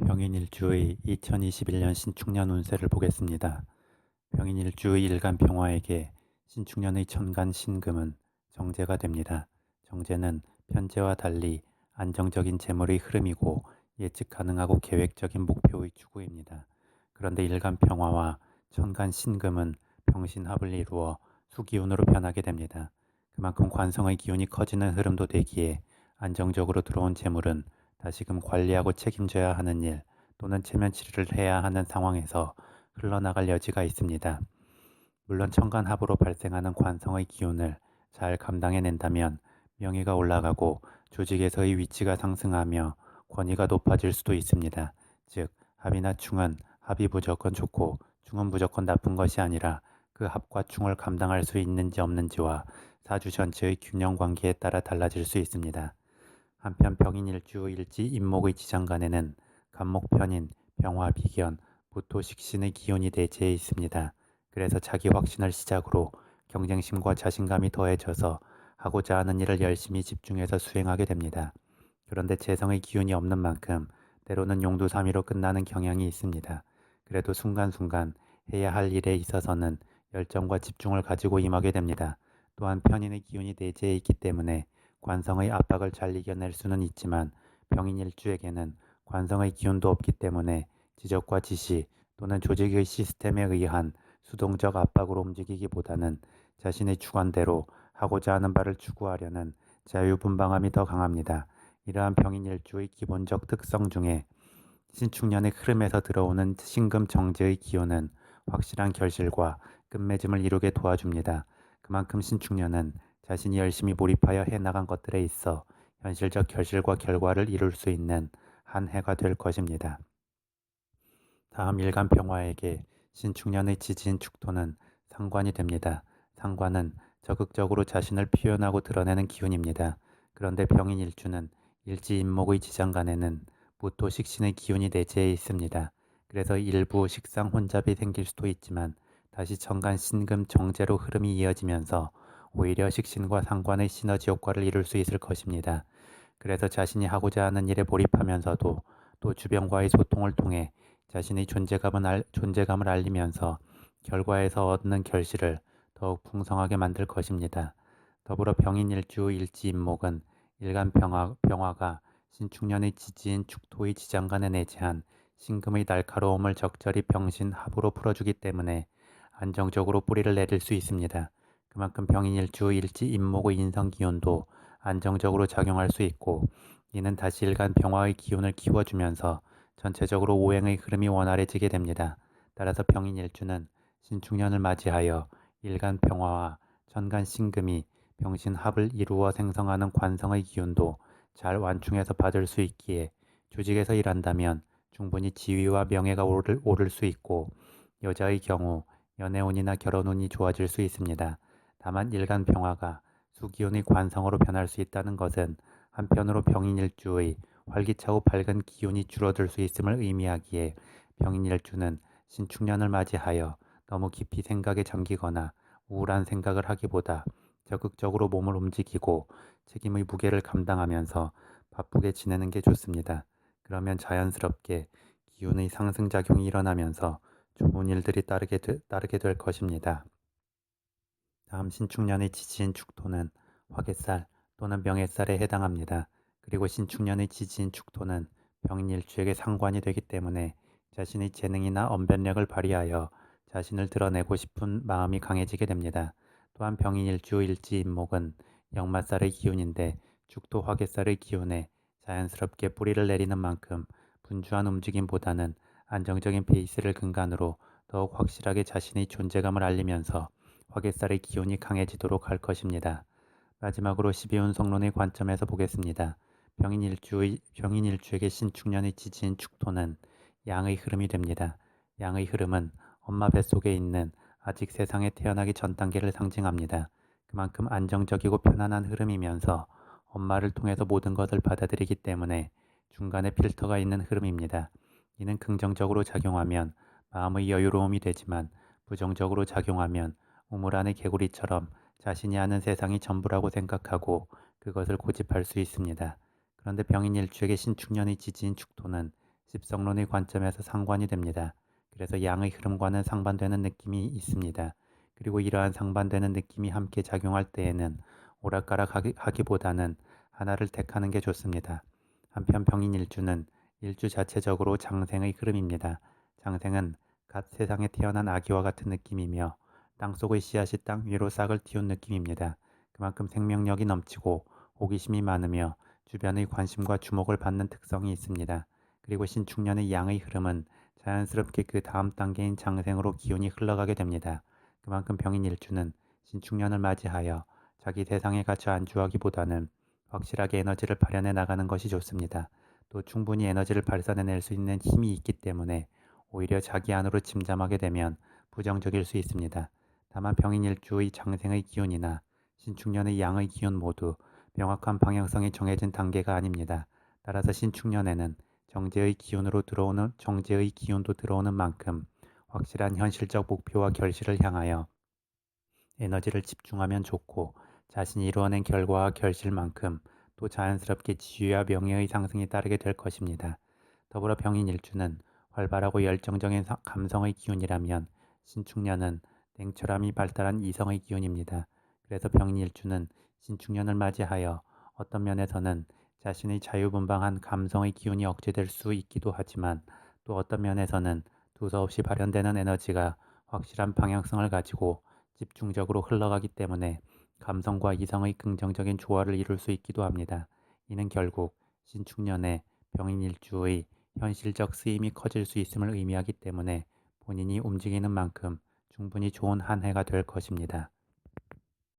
병인일주의 2021년 신축년 운세를 보겠습니다. 병인일주의 일간평화에게 신축년의 천간 신금은 정제가 됩니다. 정제는 편제와 달리 안정적인 재물의 흐름이고 예측 가능하고 계획적인 목표의 추구입니다. 그런데 일간평화와 천간 신금은 병신합을 이루어 수기운으로 변하게 됩니다. 그만큼 관성의 기운이 커지는 흐름도 되기에 안정적으로 들어온 재물은 다시금 관리하고 책임져야 하는 일 또는 체면 치료를 해야 하는 상황에서 흘러나갈 여지가 있습니다. 물론 천간합으로 발생하는 관성의 기운을 잘 감당해낸다면 명예가 올라가고 조직에서의 위치가 상승하며 권위가 높아질 수도 있습니다. 즉, 합이나 충은 합이 무조건 좋고 충은 무조건 나쁜 것이 아니라 그 합과 충을 감당할 수 있는지 없는지와 사주 전체의 균형 관계에 따라 달라질 수 있습니다. 한편 병인일주 일지 임목의 지장간에는 간목편인 병화 비견, 무토 식신의 기운이 내재해 있습니다. 그래서 자기 확신을 시작으로 경쟁심과 자신감이 더해져서 하고자 하는 일을 열심히 집중해서 수행하게 됩니다. 그런데 재성의 기운이 없는 만큼 때로는 용두사미로 끝나는 경향이 있습니다. 그래도 순간순간 해야 할 일에 있어서는 열정과 집중을 가지고 임하게 됩니다. 또한 편인의 기운이 내재해 있기 때문에 관성의 압박을 잘 이겨낼 수는 있지만 병인일주에게는 관성의 기운도 없기 때문에 지적과 지시 또는 조직의 시스템에 의한 수동적 압박으로 움직이기보다는 자신의 주관대로 하고자 하는 바를 추구하려는 자유분방함이 더 강합니다. 이러한 병인일주의 기본적 특성 중에 신축년의 흐름에서 들어오는 신금 정제의 기운은 확실한 결실과 끝맺음을 이루게 도와줍니다. 그만큼 신축년은 자신이 열심히 몰입하여 해나간 것들에 있어 현실적 결실과 결과를 이룰 수 있는 한 해가 될 것입니다. 다음 일간평화에게 신축년의 지지인 축토는 상관이 됩니다. 상관은 적극적으로 자신을 표현하고 드러내는 기운입니다. 그런데 병인일주는 일지인목의 지장간에는 무토 식신의 기운이 내재해 있습니다. 그래서 일부 식상 혼잡이 생길 수도 있지만 다시 천간 신금 정제로 흐름이 이어지면서 오히려 식신과 상관의 시너지 효과를 이룰 수 있을 것입니다. 그래서 자신이 하고자 하는 일에 몰입하면서도 또 주변과의 소통을 통해 자신의 존재감을 알리면서 결과에서 얻는 결실을 더욱 풍성하게 만들 것입니다. 더불어 병인일주 일지인목은 병화가 신축년의 지지인 축토의 지장간에 내재한 신금의 날카로움을 적절히 병신합으로 풀어주기 때문에 안정적으로 뿌리를 내릴 수 있습니다. 그만큼 병인일주 일지인목의 인성기운도 안정적으로 작용할 수 있고 이는 다시 일간 병화의 기운을 키워주면서 전체적으로 오행의 흐름이 원활해지게 됩니다. 따라서 병인일주는 신축년을 맞이하여 일간 병화와 천간 신금이 병신합을 이루어 생성하는 관성의 기운도 잘 완충해서 받을 수 있기에 조직에서 일한다면 충분히 지위와 명예가 오를 수 있고 여자의 경우 연애운이나 결혼운이 좋아질 수 있습니다. 다만 일간 병화가 수기운의 관성으로 변할 수 있다는 것은 한편으로 병인일주의 활기차고 밝은 기운이 줄어들 수 있음을 의미하기에 병인일주는 신축년을 맞이하여 너무 깊이 생각에 잠기거나 우울한 생각을 하기보다 적극적으로 몸을 움직이고 책임의 무게를 감당하면서 바쁘게 지내는 게 좋습니다. 그러면 자연스럽게 기운의 상승작용이 일어나면서 좋은 일들이 따르게 될 것입니다. 다음 신축년의 지지인 축토는 화개살 또는 명예살에 해당합니다. 그리고 신축년의 지지인 축토는 병인일주에게 상관이 되기 때문에 자신의 재능이나 언변력을 발휘하여 자신을 드러내고 싶은 마음이 강해지게 됩니다. 또한 병인일주 일지인목은 역마살의 기운인데 축토 화개살의 기운에 자연스럽게 뿌리를 내리는 만큼 분주한 움직임보다는 안정적인 베이스를 근간으로 더욱 확실하게 자신의 존재감을 알리면서 화개살의 기운이 강해지도록 할 것입니다. 마지막으로 12운성론의 관점에서 보겠습니다. 병인일주에게 신축년의 지지인 축토는 양의 흐름이 됩니다. 양의 흐름은 엄마 뱃속에 있는 아직 세상에 태어나기 전 단계를 상징합니다. 그만큼 안정적이고 편안한 흐름이면서 엄마를 통해서 모든 것을 받아들이기 때문에 중간에 필터가 있는 흐름입니다. 이는 긍정적으로 작용하면 마음의 여유로움이 되지만 부정적으로 작용하면 우물 안의 개구리처럼 자신이 아는 세상이 전부라고 생각하고 그것을 고집할 수 있습니다. 그런데 병인일주에게 신축년의 지지인 축토는 집성론의 관점에서 상관이 됩니다. 그래서 양의 흐름과는 상반되는 느낌이 있습니다. 그리고 이러한 상반되는 느낌이 함께 작용할 때에는 오락가락하기보다는 하나를 택하는 게 좋습니다. 한편 병인일주는 일주 자체적으로 장생의 흐름입니다. 장생은 갓 세상에 태어난 아기와 같은 느낌이며 땅속의 씨앗이 땅 위로 싹을 틔운 느낌입니다. 그만큼 생명력이 넘치고 호기심이 많으며 주변의 관심과 주목을 받는 특성이 있습니다. 그리고 신축년의 양의 흐름은 자연스럽게 그 다음 단계인 장생으로 기운이 흘러가게 됩니다. 그만큼 병인일주는 신축년을 맞이하여 자기 세상에 갇혀 안주하기보다는 확실하게 에너지를 발현해 나가는 것이 좋습니다. 또 충분히 에너지를 발산해낼 수 있는 힘이 있기 때문에 오히려 자기 안으로 침잠하게 되면 부정적일 수 있습니다. 다만 병인일주의 장생의 기운이나 신축년의 양의 기운 모두 명확한 방향성이 정해진 단계가 아닙니다. 따라서 신축년에는 정제의 기운도 들어오는 만큼 확실한 현실적 목표와 결실을 향하여 에너지를 집중하면 좋고 자신이 이루어낸 결과와 결실만큼 또 자연스럽게 지위와 명예의 상승이 따르게 될 것입니다. 더불어 병인일주는 활발하고 열정적인 감성의 기운이라면 신축년은 냉철함이 발달한 이성의 기운입니다. 그래서 병인일주는 신축년을 맞이하여 어떤 면에서는 자신의 자유분방한 감성의 기운이 억제될 수 있기도 하지만 또 어떤 면에서는 두서없이 발현되는 에너지가 확실한 방향성을 가지고 집중적으로 흘러가기 때문에 감성과 이성의 긍정적인 조화를 이룰 수 있기도 합니다. 이는 결국 신축년에 병인일주의 현실적 쓰임이 커질 수 있음을 의미하기 때문에 본인이 움직이는 만큼 충분히 좋은 한 해가 될 것입니다.